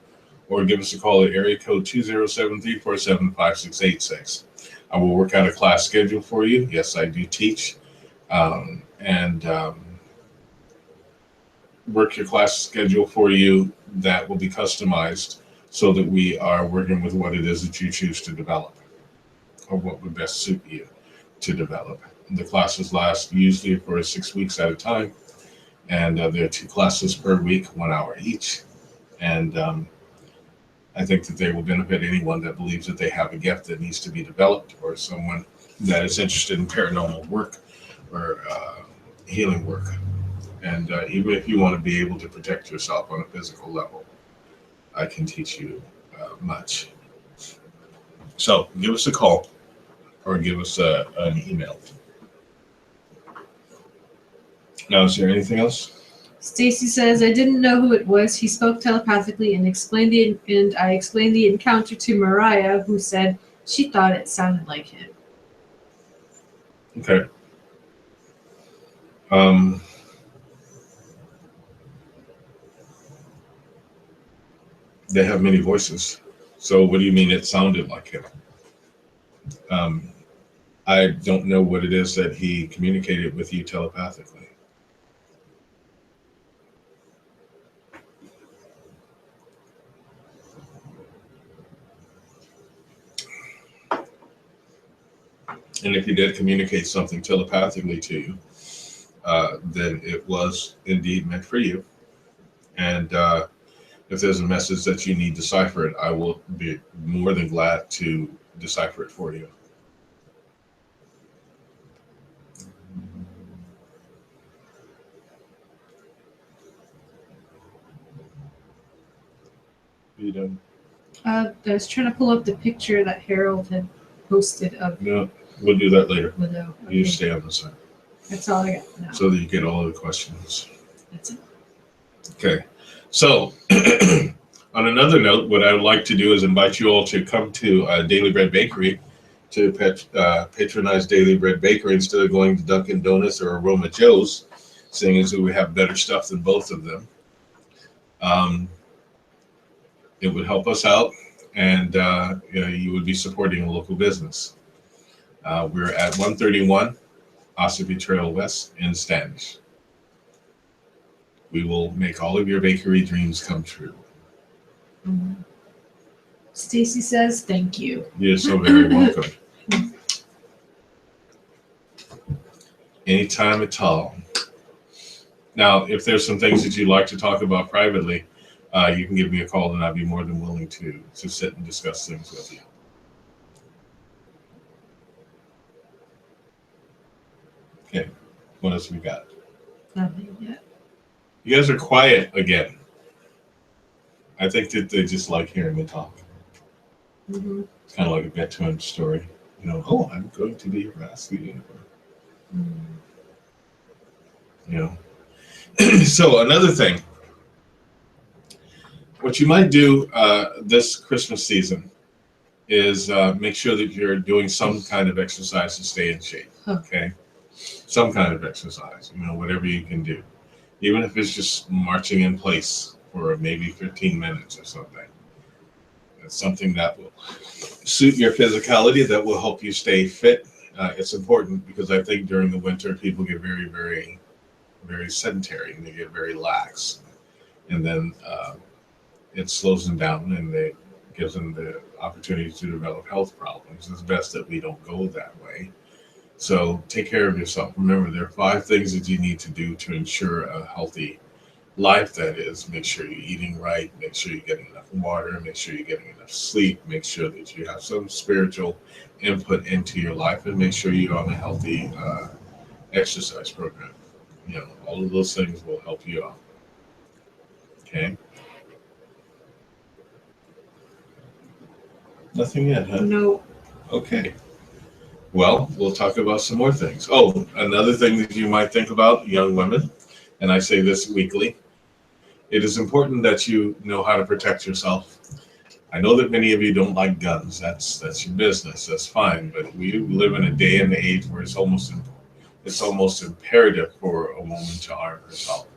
or give us a call at area code 207-347-5686. I will work out a class schedule for you. Yes, I do teach. And work your class schedule for you that will be customized so that we are working with what it is that you choose to develop or what would best suit you to develop. The classes last usually for 6 weeks at a time, and there are 2 classes per week, 1 hour each. And I think that they will benefit anyone that believes that they have a gift that needs to be developed, or someone that is interested in paranormal work or healing work. And even if you want to be able to protect yourself on a physical level, I can teach you much. So give us a call or give us an email. Now, is there anything else? Stacy says, I didn't know who it was. He spoke telepathically and I explained the encounter to Mariah, who said she thought it sounded like him. Okay. They have many voices. So what do you mean it sounded like him? I don't know what it is that he communicated with you telepathically. And if he did communicate something telepathically to you, then it was indeed meant for you. And if there's a message that you need deciphered, I will be more than glad to decipher it for you. You done? I was trying to pull up the picture that Harold had posted of No, we'll do that later. Widow. Okay. You stay on the side. That's all I got now. So that you get all of the questions. That's it. Okay. So on another note, what I would like to do is invite you all to come to Daily Bread Bakery to patronize Daily Bread Bakery instead of going to Dunkin' Donuts or Aroma Joe's, seeing as we have better stuff than both of them. It would help us out, and you would be supporting a local business. We're at 131 Ossipee Trail West in Standish. We will make all of your bakery dreams come true. Mm-hmm. Stacy says, thank you. You're so very welcome. Anytime at all. Now, if there's some things that you'd like to talk about privately, you can give me a call and I'd be more than willing to sit and discuss things with you. Okay, what else we got? Nothing yet. You guys are quiet again. I think that they just like hearing me talk. Mm-hmm. It's kind of like a bedtime story. You know, oh, I'm going to be rescued. Mm-hmm. You know. So another thing, what you might do this Christmas season is make sure that you're doing some kind of exercise to stay in shape. Okay, some kind of exercise. You know, whatever you can do, even if it's just marching in place for maybe 15 minutes or something. It's something that will suit your physicality, that will help you stay fit. It's important because I think during the winter people get very, very, very sedentary and they get very lax, and then it slows them down and it gives them the opportunity to develop health problems. It's best that we don't go that way. So take care of yourself. Remember, there are 5 things that you need to do to ensure a healthy life. That is, make sure you're eating right, make sure you're getting enough water, make sure you're getting enough sleep, make sure that you have some spiritual input into your life, and make sure you're on a healthy exercise program. You know, all of those things will help you out. Okay? Nothing yet, huh? No. Okay. Well, we'll talk about some more things. Oh, another thing that you might think about, young women, and I say this weekly, it is important that you know how to protect yourself. I know that many of you don't like guns. That's your business. That's fine. But we live in a day and age where it's almost imperative for a woman to arm herself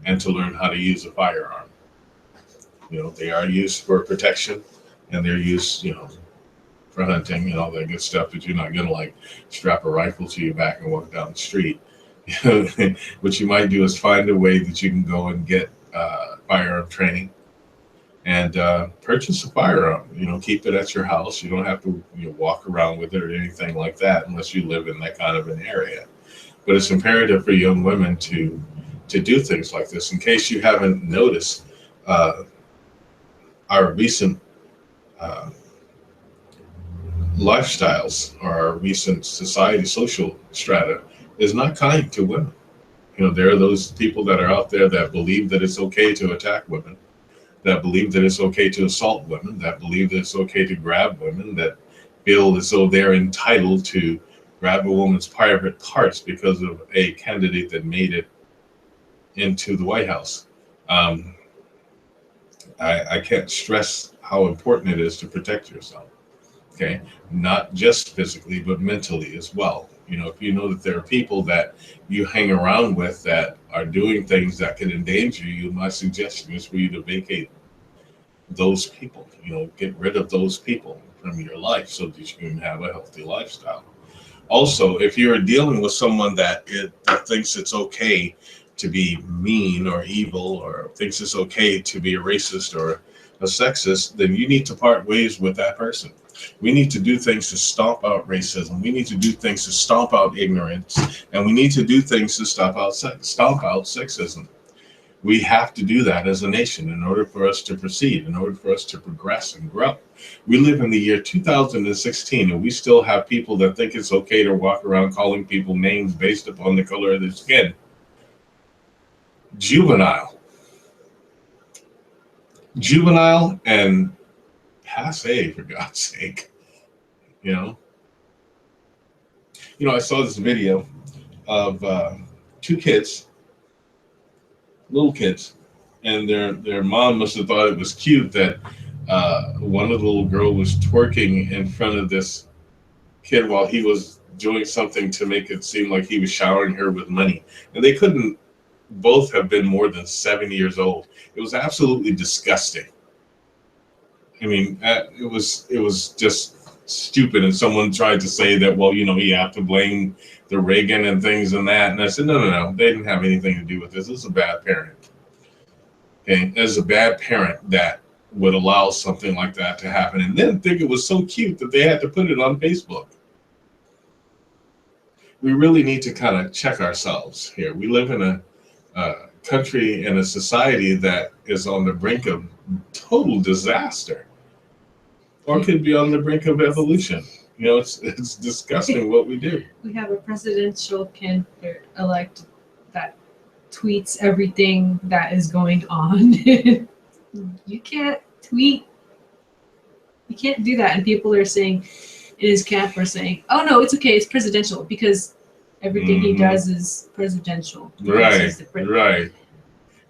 and to learn how to use a firearm. They are used for protection, and they're used, for hunting and all that good stuff. But you're not gonna like strap a rifle to your back and walk down the street. What you might do is find a way that you can go and get firearm training and purchase a firearm. Keep it at your house. You don't have to walk around with it or anything like that unless you live in that kind of an area. But it's imperative for young women to do things like this. In case you haven't noticed, uh, our recent uh, lifestyles or our recent society social strata is not kind to women. There are those people that are out there that believe that it's okay to attack women, that believe that it's okay to assault women, that believe that it's okay to grab women, that feel as though they're entitled to grab a woman's private parts because of a candidate that made it into the White House. Um, I can't stress how important it is to protect yourself. Okay, not just physically, but mentally as well. If you know that there are people that you hang around with that are doing things that can endanger you, my suggestion is for you to vacate those people. Get rid of those people from your life so that you can have a healthy lifestyle. Also, if you're dealing with someone that thinks it's okay to be mean or evil, or thinks it's okay to be a racist or a sexist, then you need to part ways with that person. We need to do things to stomp out racism. We need to do things to stomp out ignorance, and we need to do things to stomp out sexism. We have to do that as a nation in order for us to proceed, in order for us to progress and grow. We live in the year 2016, and we still have people that think it's okay to walk around calling people names based upon the color of their skin. Juvenile. Juvenile and passe, for God's sake. You know, I saw this video of two kids, little kids, and their mom must have thought it was cute that one of the little girl was twerking in front of this kid while he was doing something to make it seem like he was showering her with money, and they couldn't both have been more than 7 years old. It was absolutely disgusting. I mean, it was just stupid. And someone tried to say that, well, you have to blame the Reagan and things and that. And I said, no, they didn't have anything to do with this. This is a bad parent. Okay, as a bad parent that would allow something like that to happen, and then think it was so cute that they had to put it on Facebook. We really need to kind of check ourselves here. We live in a country and a society that is on the brink of total disaster, or could be on the brink of evolution. It's disgusting what we do. We have a presidential candidate elect that tweets everything that is going on. You can't tweet. You can't do that. And people are saying, in his camp, are saying, "Oh no, it's okay. It's presidential because everything he does is presidential." Right.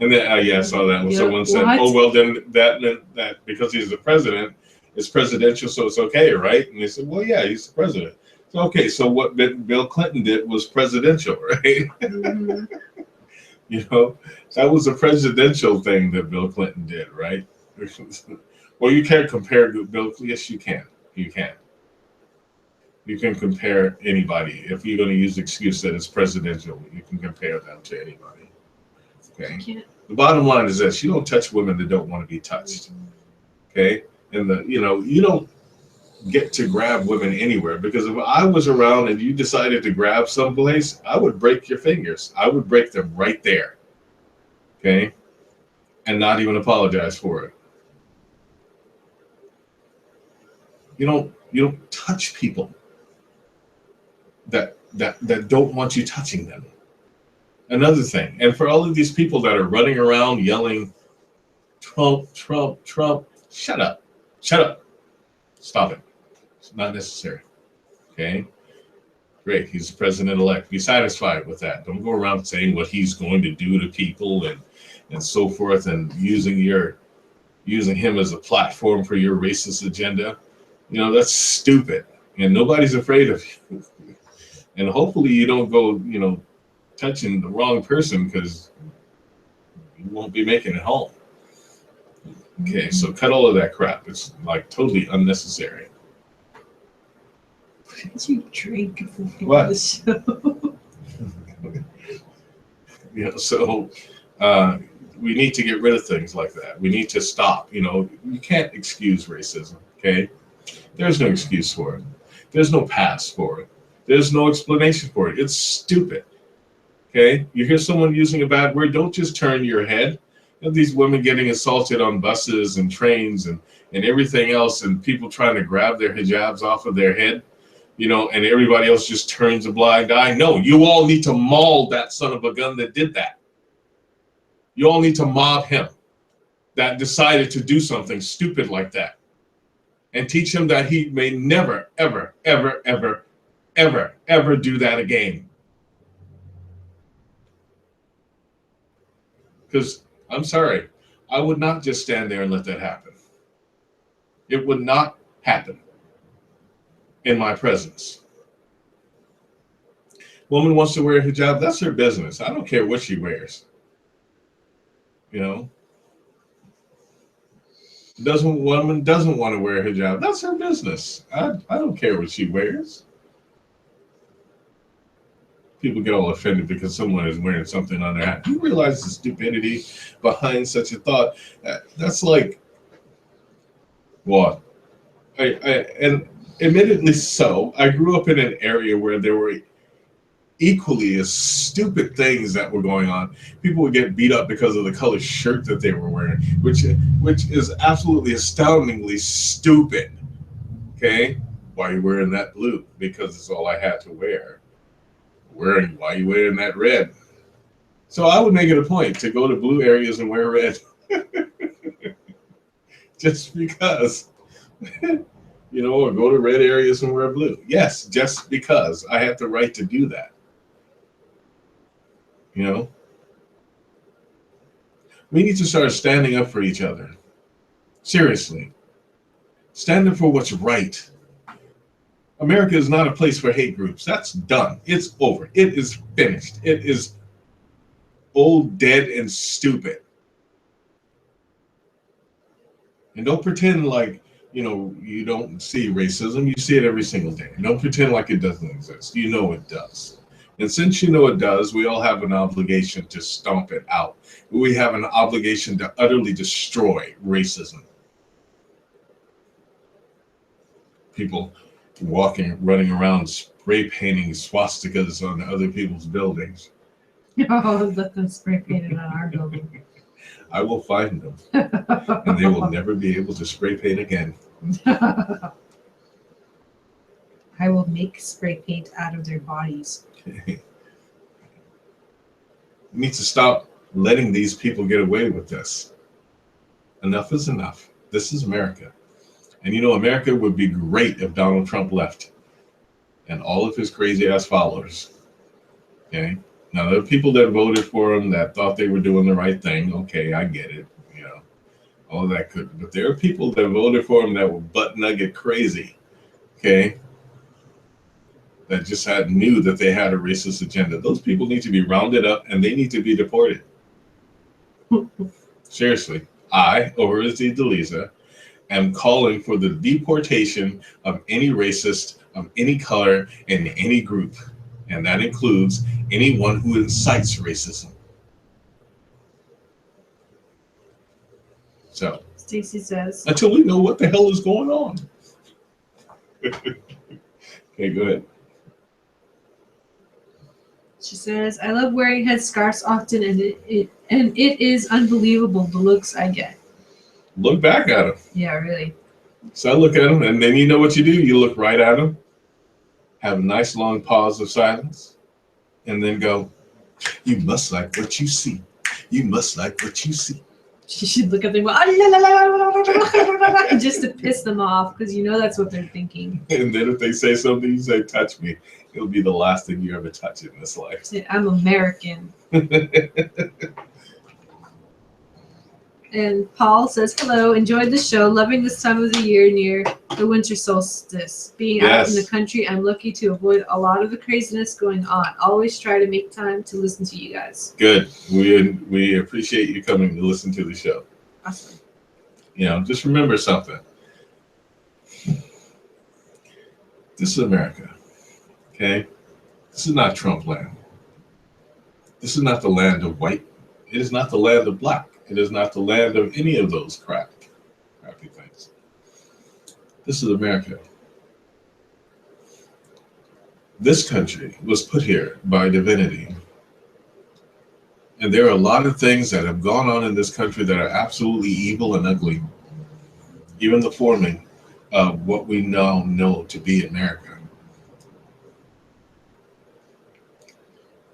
And then, yeah, I saw that when someone said, what? "Oh well, then that meant that because he's the president, it's presidential, so it's okay, right?" And they said, "Well, yeah, he's the president. So, okay, so what Bill Clinton did was presidential, right?" Mm-hmm. That was a presidential thing that Bill Clinton did, right? Well, you can't compare Bill. Yes, you can. You can. You can compare anybody. If you're going to use the excuse that it's presidential, you can compare them to anybody. Okay. The bottom line is this: you don't touch women that don't want to be touched. Okay. And you don't get to grab women anywhere, because if I was around and you decided to grab someplace, I would break your fingers. I would break them right there. Okay. And not even apologize for it. You don't touch people that don't want you touching them. Another thing, and for all of these people that are running around yelling, "Trump, Trump, Trump," shut up. Stop it. It's not necessary. Okay. Great, he's the president-elect. Be satisfied with that. Don't go around saying what he's going to do to people and so forth, and using him as a platform for your racist agenda. That's stupid, and nobody's afraid of you. And hopefully you don't go, touching the wrong person, because you won't be making it home. Okay, so cut all of that crap. It's like totally unnecessary. What did you drink before What? the show? So we need to get rid of things like that. We need to stop. You can't excuse racism. Okay, there's no excuse for it. There's no pass for it. There's no explanation for it. It's stupid. Okay, you hear someone using a bad word, don't just turn your head. These women getting assaulted on buses and trains and everything else, and people trying to grab their hijabs off of their head, and everybody else just turns a blind eye. No, you all need to maul that son of a gun that did that. You all need to mob him that decided to do something stupid like that, and teach him that he may never, ever, ever, ever, ever, ever do that again. Because I'm sorry, I would not just stand there and let that happen. It would not happen in my presence. Woman wants to wear a hijab, that's her business. I don't care what she wears. Woman doesn't want to wear a hijab, that's her business. I don't care what she wears. People get all offended because someone is wearing something on their hat. You realize the stupidity behind such a thought? That's like, what? And admittedly so, I grew up in an area where there were equally as stupid things that were going on. People would get beat up because of the color shirt that they were wearing, which is absolutely astoundingly stupid. Okay? Why are you wearing that blue? Because it's all I had to wear. Why are you wearing that red? So I would make it a point to go to blue areas and wear red. Just because. Or go to red areas and wear blue. Yes, just because I have the right to do that. We need to start standing up for each other. Seriously. Stand up for what's right. America is not a place for hate groups. That's done. It's over. It is finished. It is old, dead, and stupid. And don't pretend like, you don't see racism. You see it every single day. Don't pretend like it doesn't exist. You know it does. And since you know it does, we all have an obligation to stomp it out. We have an obligation to utterly destroy racism. People running around spray painting swastikas on other people's buildings. Oh, let them spray paint it on our building. I will find them, and they will never be able to spray paint again. I will make spray paint out of their bodies. We need to stop letting these people get away with this. Enough is enough. This is America. And America would be great if Donald Trump left and all of his crazy ass followers. Okay. Now there are people that voted for him that thought they were doing the right thing. Okay, I get it. All that could, but there are people that voted for him that were butt nugget crazy. Okay. That just knew that they had a racist agenda. Those people need to be rounded up and they need to be deported. Seriously, I, Orizzi Delisa, am calling for the deportation of any racist of any color and any group, and that includes anyone who incites racism. So, Stacy says, until we know what the hell is going on. Okay, go ahead. She says, I love wearing headscarves often, and it is unbelievable the looks I get. Look back at them. Yeah, really. So I look at them, and then you know what you do? You look right at them, have a nice long pause of silence, and then go, you must like what you see. You must like what you see. She should look up and go, "Ah, la, la, la, la, la, la, la, la," just to piss them off, because you know that's what they're thinking. And then if they say something, you say, touch me. It'll be the last thing you ever touch in this life. Say, I'm American. And Paul says, hello, enjoyed the show, loving this time of the year near the winter solstice. Being out in the country, I'm lucky to avoid a lot of the craziness going on. Always try to make time to listen to you guys. Good. We appreciate you coming to listen to the show. Awesome. You know, just remember something. This is America, okay? This is not Trump land. This is not the land of white. It is not the land of black. It is not the land of any of those crappy things. This is America. This country was put here by divinity. And there are a lot of things that have gone on in this country that are absolutely evil and ugly. Even the forming of what we now know to be America.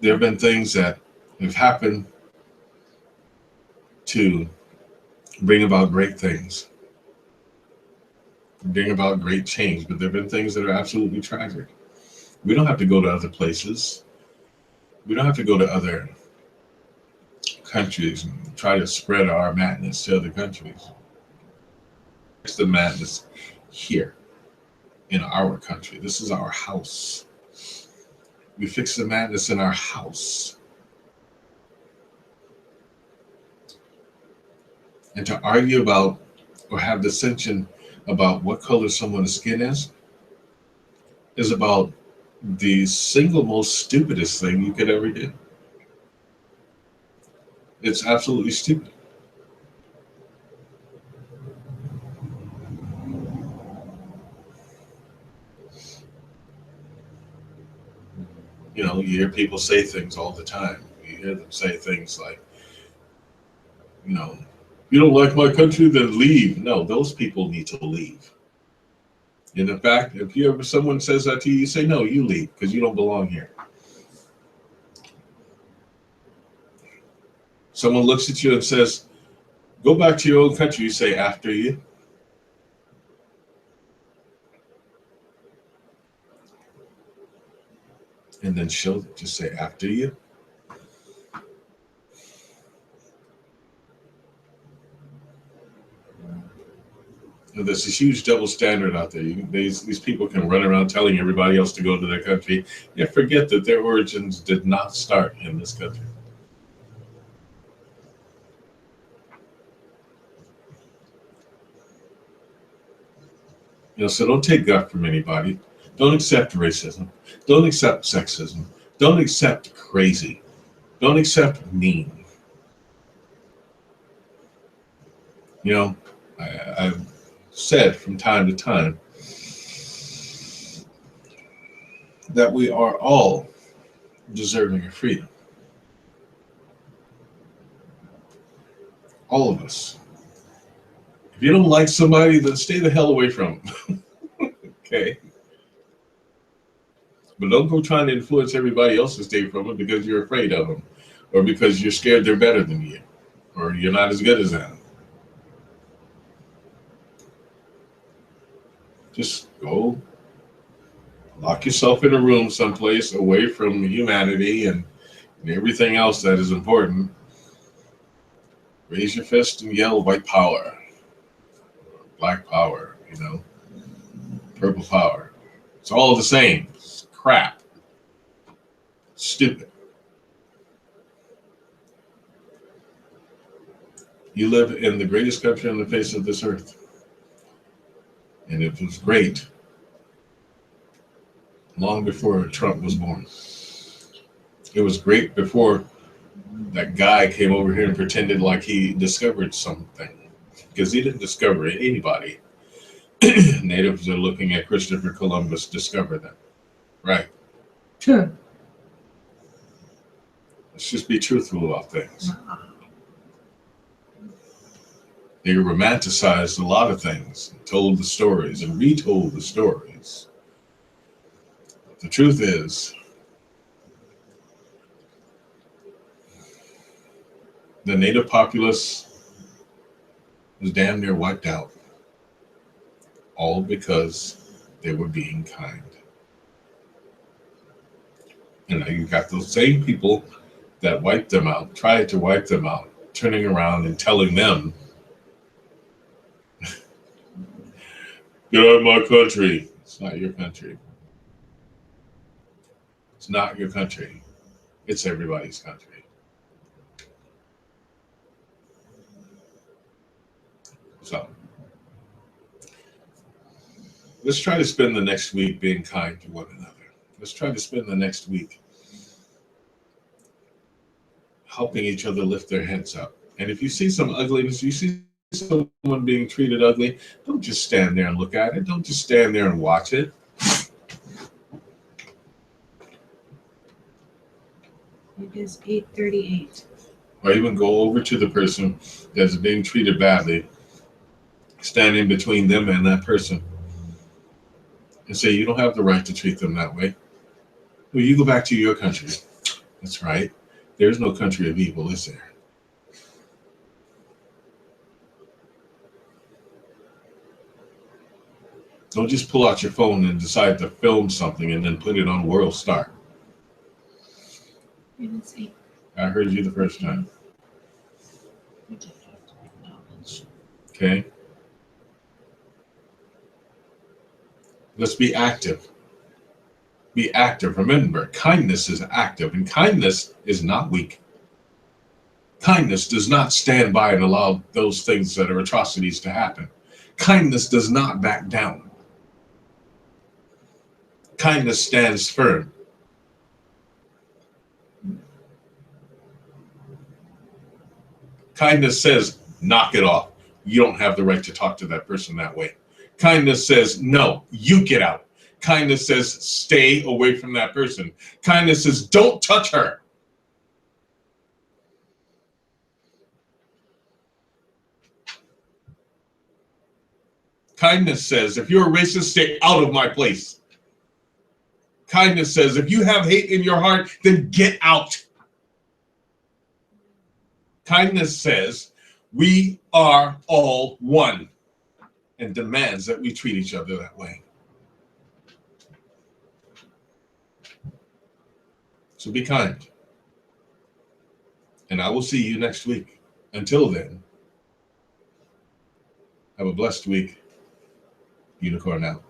There have been things that have happened to bring about great things, bring about great change, but there have been things that are absolutely tragic. We don't have to go to other places. We don't have to go to other countries and try to spread our madness to other countries. It's the madness here in our country. This is our house. We fix the madness in our house. And to argue about or have dissension about what color someone's skin is about the single most stupidest thing you could ever do. It's absolutely stupid. You know, you hear people say things all the time. You hear them say things like, you know, you don't like my country, then leave. No, those people need to leave. And in fact, if someone says that to you, you say, no, you leave, because you don't belong here. Someone looks at you and says, go back to your own country, you say, after you. And then she'll just say, after you. There's this huge double standard out there. These people can run around telling everybody else to go to their country and forget that their origins did not start in this country. You know, so don't take guff from anybody. Don't accept racism. Don't accept sexism. Don't accept crazy. Don't accept mean. You know, I've said from time to time that we are all deserving of freedom. All of us. If you don't like somebody, then stay the hell away from them. Okay? But don't go trying to influence everybody else to stay from them because you're afraid of them, or because you're scared they're better than you, or you're not as good as them. Just go lock yourself in a room someplace away from humanity and everything else that is important. Raise your fist and yell white power, black power, you know, purple power. It's all the same. It's crap. Stupid. You live in the greatest country on the face of this earth. And it was great long before Trump was born. It was great before that guy came over here and pretended like he discovered something, because he didn't discover it. Anybody. Natives are looking at Christopher Columbus discover them. Right. Sure. Let's just be truthful about things. They romanticized a lot of things, told the stories and retold the stories. The truth is, the native populace was damn near wiped out, all because they were being kind. And now you've got those same people that wiped them out, tried to wipe them out, turning around and telling them, get out of my country. It's not your country. It's not your country. It's everybody's country. So let's try to spend the next week being kind to one another. Let's try to spend the next week helping each other lift their heads up. And if you see some ugliness, you see someone being treated ugly, don't just stand there and look at it. Don't just stand there and watch it. It is 8:38. Or even go over to the person that's being treated badly, stand in between them and that person, and say, you don't have the right to treat them that way. Well, you go back to your country. That's right. There's no country of evil, is there? Don't just pull out your phone and decide to film something and then put it on World Star. I heard you the first time. Okay. Let's be active. Be active. Remember, kindness is active, and kindness is not weak. Kindness does not stand by and allow those things that are atrocities to happen. Kindness does not back down. Kindness stands firm. Kindness says, knock it off. You don't have the right to talk to that person that way. Kindness says, no, you get out. Kindness says, stay away from that person. Kindness says, don't touch her. Kindness says, if you're a racist, stay out of my place. Kindness says, if you have hate in your heart, then get out. Kindness says, we are all one, and demands that we treat each other that way. So be kind. And I will see you next week. Until then, have a blessed week. Unicorn out.